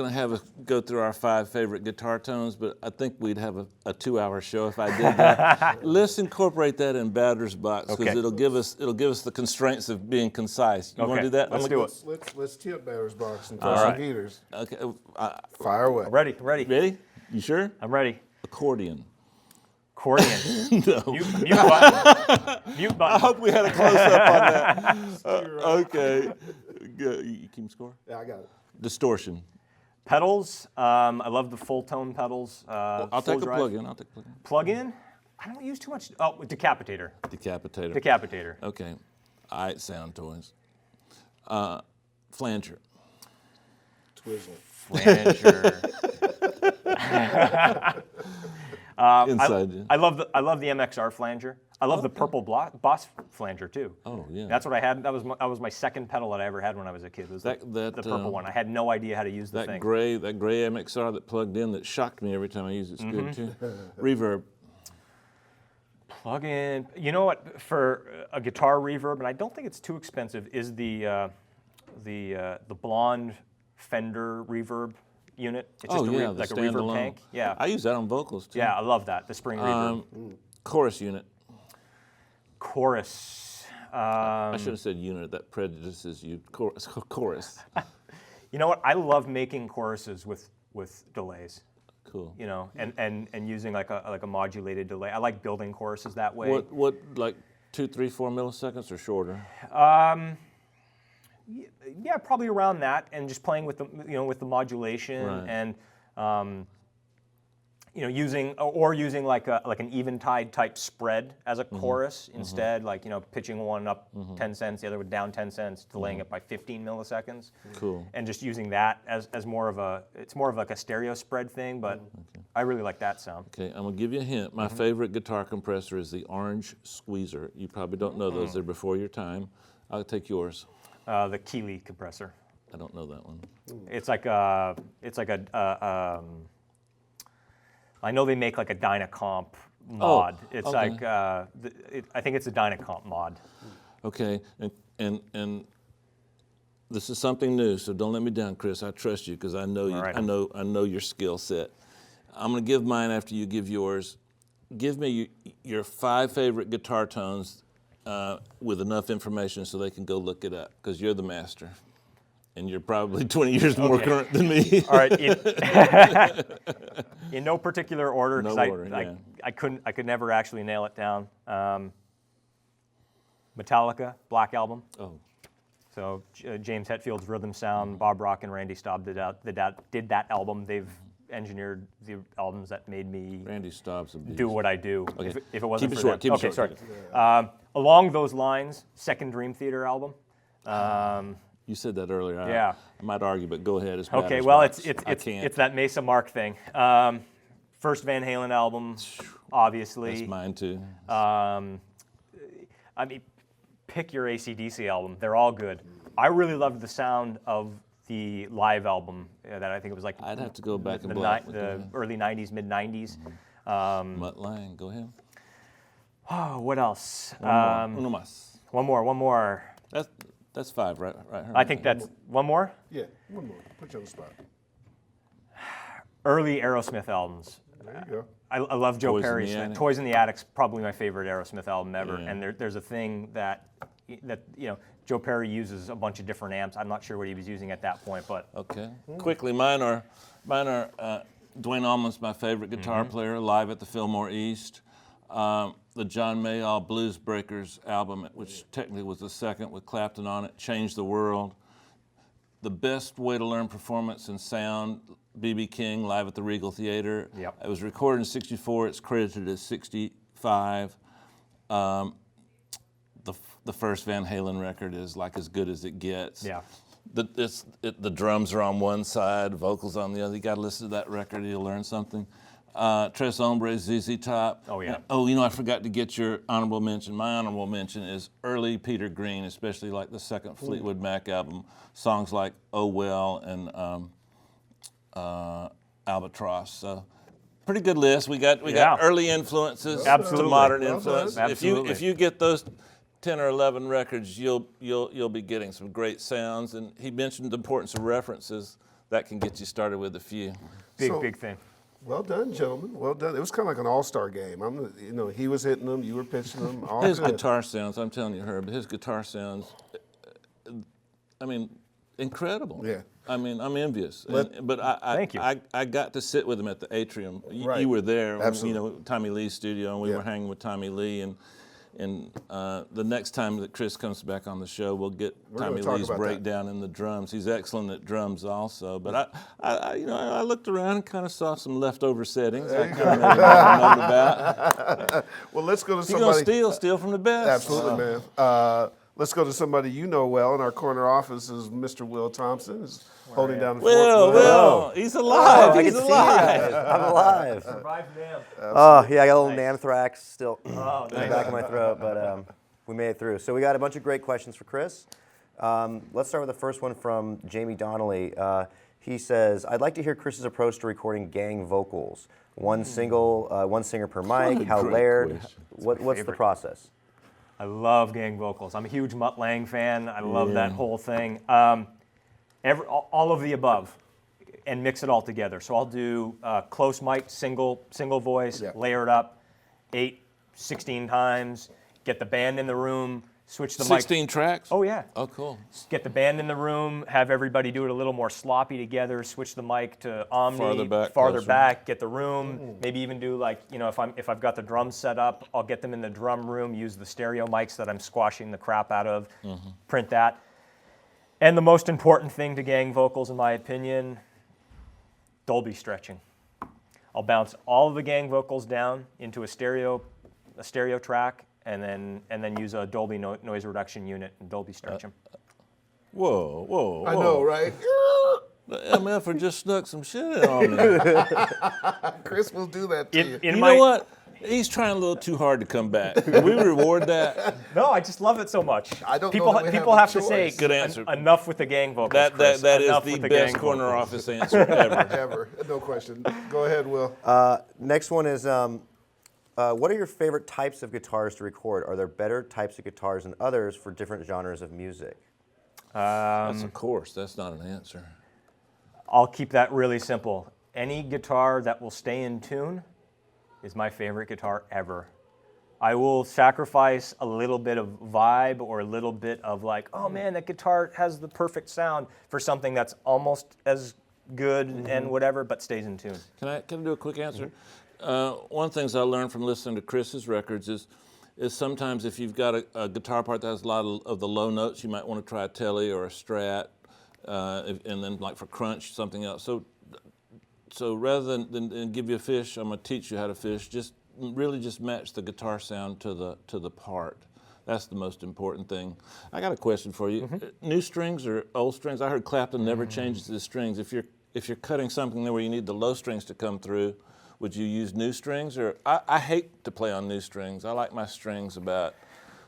have us go through our 5 favorite guitar tones, but I think we'd have a 2-hour show if I did that. Let's incorporate that in Batter's Box because Okay. it'll give us the constraints of being concise. You want to do that? Let's do it. Let's tee up Batter's Box and throw some heaters. Okay. Fire away. Ready. Ready? You sure? I'm ready. Accordion. Accordion. No. Mute button. Mute I button. hope we had a close up on that. Okay. Good. You keep score? Yeah, I got it. Distortion. Pedals. I love the full tone pedals. I'll full take a drive. plug-in. I'll take a plug-in. Plug-in. I don't use too much. Oh, decapitator. Decapitator. Decapitator. Okay. All right, sound toys. Flanger. Twizzle. Flanger. Inside you. I love the MXR flanger. I love the purple Boss flanger too. Oh, yeah. That's what I had. That was my second pedal that I ever had when I was a kid. Was That- the purple one. I had no idea how to use the That thing. gray MXR that plugged in that shocked me every time I use it. It's good too. Reverb. Plug in. You know what? For a guitar reverb, and I don't think it's too expensive, is the blonde Fender reverb unit. It's just the like a reverb standalone. tank. Yeah. I use that on vocals too. Yeah, I love that. The spring reverb. Chorus unit. Chorus. I should have said unit. That prejudices you. Chorus. You know what? I love making choruses with delays. Cool. You know, and using like a modulated delay. I like building choruses that way. What like 2, 3, 4 milliseconds or shorter? Yeah, probably around that, and just playing with the with the modulation Right. and using like an eventide type spread as a chorus instead, like pitching one up 10 cents, the other one down 10 cents, delaying it by 15 milliseconds. Cool. And just using that as more of it's more of like a stereo spread thing, but I really like that sound. Okay, I'm gonna give you a hint. My favorite guitar compressor is the Orange Squeezer. You probably don't know those; they're before your time. I'll take yours. The Keeley compressor. I don't know that one. It's like a I know they make like a Dynacomp mod. It's okay. like I think it's a Dynacomp mod. Okay, and this is something new, so don't let me down, Chris. I trust you because I know you. right. I know your skill set. I'm gonna give mine after you give yours. Give me your 5 favorite guitar tones with enough information so they can go look it up because you're the master, and you're probably 20 years more current than me. All right, in no particular order, No 'cause order, yeah. I could never actually nail it down. Metallica, Black Album. Oh, So James Hetfield's rhythm sound, Bob Rock and Randy Staub did that album. They've engineered the albums that made me Randy Staub's a beast. do what I do. Okay. If it wasn't Keep it for short, them. keep it Okay, short. sorry. Along those lines, second Dream Theater album. You said that earlier. Yeah. I might argue, but go ahead. It's Okay, Batter's well, Box. it's I can't. that Mesa Mark thing. First Van Halen album, obviously. That's mine too. I mean, pick your AC/DC album. They're all good. I really loved the sound of the live album that I think it was like I'd have to go back and the, block. the early 90s, mid 90s. Mutt Lang, go ahead. Oh, what else? Uno más. One more. That's 5, right? I think that's one more. Yeah, one more. Put you on the spot. Early Aerosmith albums. There you go. I love Joe Toys in the Perry's Attic. Toys in the Attic's probably my favorite Aerosmith album ever. Yeah. And there's a thing that Joe Perry uses a bunch of different amps. I'm not sure what he was using at that point, but Okay. Quickly, mine are Dwayne Allman's my favorite guitar player, live at the Fillmore East. The John Mayall Blues Breakers album, which technically was the second with Clapton on it, changed the world. The best way to learn performance and sound, B.B. King live at the Regal Theater. Yep. It was recorded in '64. It's credited as '65. the first Van Halen record is like as good as it gets. Yeah. The drums are on one side, vocals on the other. You got to listen to that record, you'll learn something. Tres Hombres, ZZ Top. Oh, yeah. Oh, I forgot to get your honorable mention. My honorable mention is early Peter Green, especially like the second Fleetwood Mac album. Songs like Oh Well and Albatross. So pretty good list. We got early influences Absolutely. to modern Well influence. done. If you get those 10 or 11 records, you'll be getting some great sounds. And he mentioned the importance of references. That can get you started with a few. Big thing. Well done, gentlemen. Well done. It was kind of like an all-star game. He was hitting them, you were pitching them. All His good. guitar sounds, I'm telling you, Herb, his guitar sounds, incredible. Yeah. I'm envious. But Thank you. I got to sit with him at the Atrium. Right. You were there, Absolutely. Tommy Lee's studio, and we Yeah. were hanging with Tommy Lee. And the next time that Chris comes back on the show, we'll get gonna Tommy talk Lee's about that. breakdown in the drums. He's excellent at drums also. But I looked around and kind of saw some leftover settings. I kind of known about. Well, let's go to If you're somebody. gonna steal from the best. Absolutely, man. Let's go to somebody you know well. In our corner office is Mr. Will Thompson. Is holding down the fort. Will, he's alive. I He's can see you alive. guys. I'm alive. Survive them. Oh, yeah, I got a little anthrax still in Oh, the back of my throat, but we made it through. So we got a bunch of great questions for Chris. Let's start with the first one from Jamie Donnelly. He says, I'd like to hear Chris's approach to recording gang vocals. One singer per mic, how great layered, question. what's the process? I love gang vocals. I'm a huge Mutt Lange fan. I love that whole thing. All of the above, and mix it all together. So I'll do close mic, single voice, layer it up 16 times, get the band in the room, switch the mic. 16 tracks? Oh, yeah. Oh, cool. Get the band in the room, have everybody do it a little more sloppy together, switch the mic to Omni, Farther back, back, get the room, maybe even do if I've got the drums set up, I'll get them in the drum room, use the stereo mics that I'm squashing the crap out of, print that. And the most important thing to gang vocals, in my opinion, Dolby stretching. I'll bounce all of the gang vocals down into a stereo track, and then use a Dolby noise reduction unit and Dolby stretch them. Whoa. I know, right? The MF just snuck some shit on me. Chris will do that to you. You know what? He's trying a little too hard to come back. Do we reward that? No, I just love it so much. I don't people know that we people have have a to say choice. Good answer. Enough with the gang vocals. That Chris. is Enough the with best gang corner vocals. office answer ever. Ever. No question. Go ahead, Will. Next one is, what are your favorite types of guitars to record? Are there better types of guitars than others for different genres of music? That's a course. That's not an answer. I'll keep that really simple. Any guitar that will stay in tune is my favorite guitar ever. I will sacrifice a little bit of vibe or a little bit of like, oh man, that guitar has the perfect sound for something that's almost as good and whatever, but stays in tune. Can I do a quick answer? One of the things I learned from listening to Chris's records is sometimes if you've got a guitar part that has a lot of the low notes, you might want to try a Tele or a Strat, and then like for crunch, something else. So rather than give you a fish, I'm gonna teach you how to fish. Just match the guitar sound to the part. That's the most important thing. I got a question for you. New strings or old strings? I heard Clapton never changes his strings. If you're cutting something there where you need the low strings to come through, would you use new strings? Or I hate to play on new strings. I like my strings about.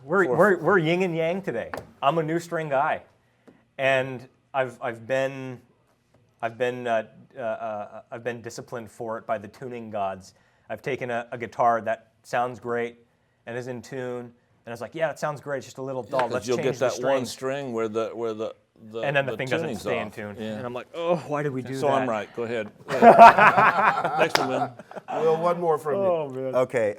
We're yin and yang today. I'm a new string guy, and I've been disciplined for it by the tuning gods. I've taken a guitar that sounds great and is in tune, and I was like, yeah, it sounds great. It's just a little dull. Let's you'll change get the that strings. one string where the and then the thing doesn't tuning's stay in off. tune. Yeah. And I'm like, oh, why did we do So that? I'm right. Go ahead. Next one, Will. Will, one more from you. Oh man. Okay,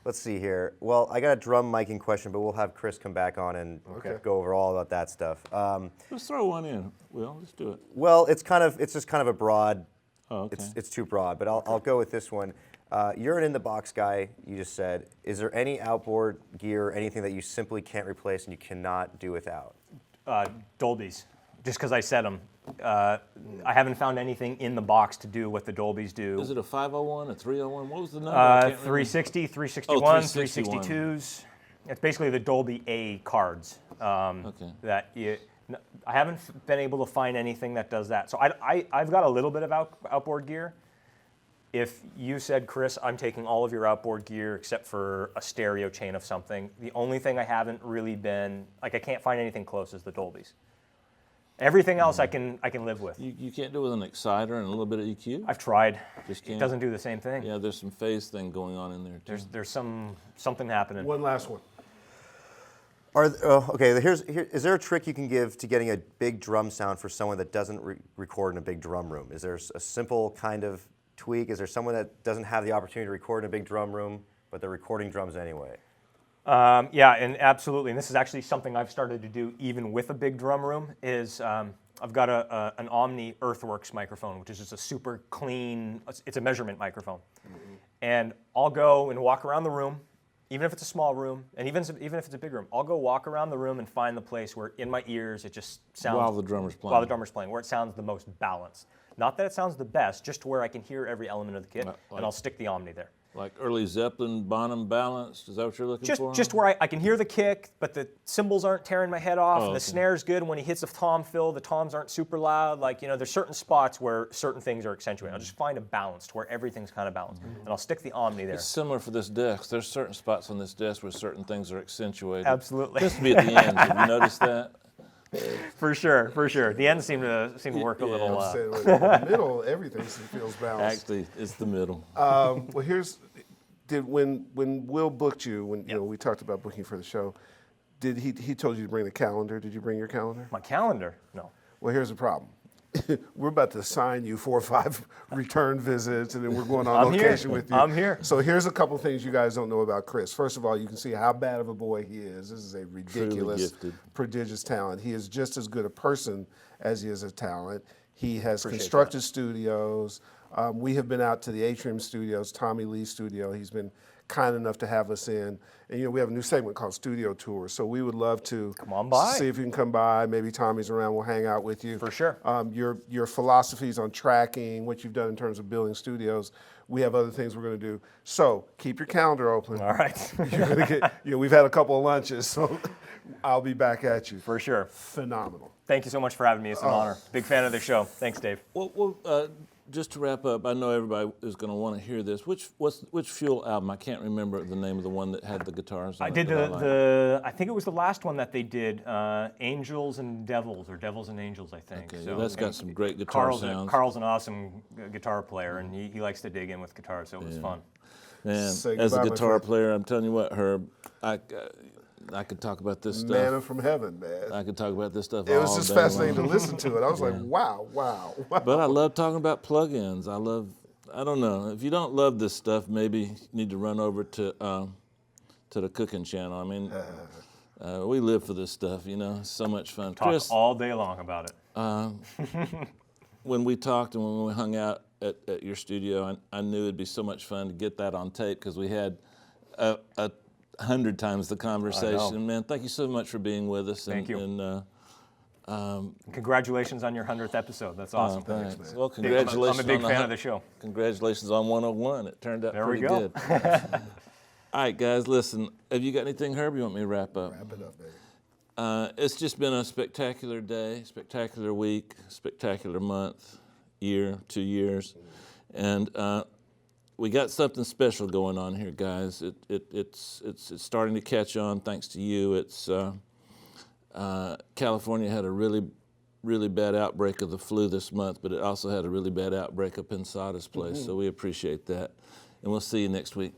let's see here. Well, I got a drum micing question, but we'll have Chris come back on and go over all about that stuff. Let's throw one in, Will. Let's do it. Well, it's just kind of a broad. Oh, okay. It's too broad, but I'll go with this one. You're an in-the-box guy, you just said. Is there any outboard gear, anything that you simply can't replace and you cannot do without? Dolbys, just because I said them. I haven't found anything in the box to do what the Dolbys do. Is it a 501, a 301? What was the number? I can't remember. 360, 361, 361. 362s. It's basically the Dolby A cards. Okay. I haven't been able to find anything that does that. So I've got a little bit of outboard gear. If you said, Chris, I'm taking all of your outboard gear except for a stereo chain of something, the only thing I haven't really been, like I can't find anything close is the Dolbys. Everything else I can live with. You can't do it with an exciter and a little bit of EQ? I've tried. Just It can't? doesn't do the same thing. Yeah, there's some phase thing going on in there too. There's something happening. One last one. Is there a trick you can give to getting a big drum sound for someone that doesn't record in a big drum room? Is there a simple kind of tweak? Is there someone that doesn't have the opportunity to record in a big drum room, but they're recording drums anyway? Yeah, and absolutely. And this is actually something I've started to do even with a big drum room. I've got an Omni Earthworks microphone, which is just a super clean. It's a measurement microphone, and I'll go and walk around the room. Even if it's a small room, and even if it's a big room, I'll go walk around the room and find the place where in my ears it just sounds... While the drummer's playing. While the drummer's playing, where it sounds the most balanced. Not that it sounds the best, just to where I can hear every element of the kit, and I'll stick the Omni there. Like early Zeppelin, Bonham balanced, is that what you're looking for? Just where I can hear the kick, but the cymbals aren't tearing my head off, and the snare's good, and when he hits a tom fill, the toms aren't super loud. Like, there's certain spots where certain things are accentuated. I'll just find a balance to where everything's kind of balanced, and I'll stick the Omni there. It's similar for this desk. There's certain spots on this desk where certain things are accentuated. Absolutely. Just to be at the ends. Have you noticed that? For sure. The ends seem to work a little. In the middle, everything feels balanced. Actually, it's the middle. Well, when Will booked you, we talked about booking for the show, did he told you to bring the calendar? Did you bring your calendar? My calendar? No. Well, here's the problem. We're about to assign you 4 or 5 return visits, and then we're going on location with you. I'm here. So here's a couple things you guys don't know about Chris. First of all, you can see how bad of a boy he is. This is a ridiculous, prodigious talent. He is just as good a person as he is a talent. He has constructed studios. We have been out to the Atrium Studios, Tommy Lee's studio. He's been kind enough to have us in. And we have a new segment called Studio Tours. So we would love to come on by. See if you can come by. Maybe Tommy's around. We'll hang out with you. For sure. Your philosophies on tracking, what you've done in terms of building studios. We have other things we're going to do. So keep your calendar open. All right. You're going to get. We've had a couple of lunches, so I'll be back at you. For sure. Phenomenal. Thank you so much for having me. It's an honor. Big fan of the show. Thanks, Dave. Well, just to wrap up, I know everybody is going to want to hear this. Which Fuel album? I can't remember the name of the one that had the guitars. I think it was the last one that they did, Angels and Devils, or Devils and Angels, I think. Okay, so, that's got some great guitar sounds. Carl's an awesome guitar player, and he likes to dig in with guitar, so it was fun. Man, as a guitar player, I'm telling you what, Herb, I could talk about this stuff. Manna from heaven, man. I could talk about this stuff all day. It was just fascinating to listen to it. I was like, wow. But I love talking about plugins. I don't know. If you don't love this stuff, maybe you need to run over to the cooking channel. I mean, we live for this stuff, It's so much fun. Talk Chris, all day long about it. when we talked and when we hung out at your studio, I knew it'd be so much fun to get that on tape because we had 100 times the conversation. Man, thank you so much for being with us. Thank you. And congratulations on your 100th episode. That's awesome. Thanks, man. Well, congratulations. I'm a big fan of the show. Congratulations on 101. It turned out pretty good. All right, guys, listen. Have you got anything, Herb? You want me to wrap up? Wrap it up, baby. It's just been a spectacular day, spectacular week, spectacular month, year, 2 years. And we got something special going on here, guys. It's starting to catch on thanks to you. It's California had a really bad outbreak of the flu this month, but it also had a really bad outbreak of Pensado's place. So we appreciate that, and we'll see you next week.